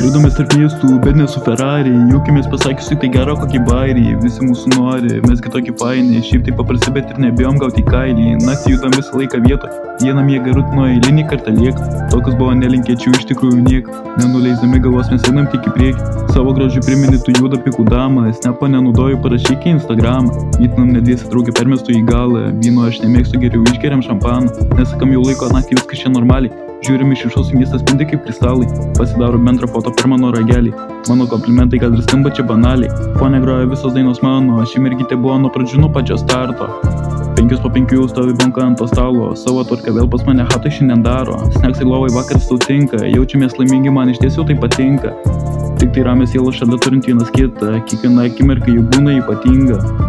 Skraidomės tarp miestų, bet ne su Ferrari. Jaukimės pasakysiu, tai gero kokį bairį. Visi mūsų nori, mes kitokie faini. Šiaip tai paprasti, bet ir nebijom gauti kailį. Naktį judam visą laiką vietoj. Dieną miega rutino, eilinį kartą liek. Tokius buvo nelinkėčiau iš tikrųjų niek. Nenuleisdami galvos mes einam tik į priekį. Savo grožiu primini tu juda pikų damą. Snapą nenaudoju, parašyk į Instagramą. Mytinam nedviesi draugė permestų į galą. Vyno aš nemėgstu, geriau išgeriam šampaną. Nesakam jau laiko, naktį viskas čia normaliai. Žiūrim iš viršaus, miestas spindi kaip kristalai. Pasidaro bendrą foto per mano ragelį. Mano komplimentai, kad ir skamba čia banaliai. Fone groja visos dainos mano. Ši mergytė buvo nuo pradžių, nuo pačio starto. 5 po 5 jau stovi banka ant to stalo. Savo tvarką vėl pas mane hatai šiandien daro. Sneksai lovai vakaras tau tinka. Jaučiamės laimingi, man iš tiesų tai patinka. Tik tai ramės sielos šalia turint vienas kitą. Kiekviena akimirka jau būna ypatinga.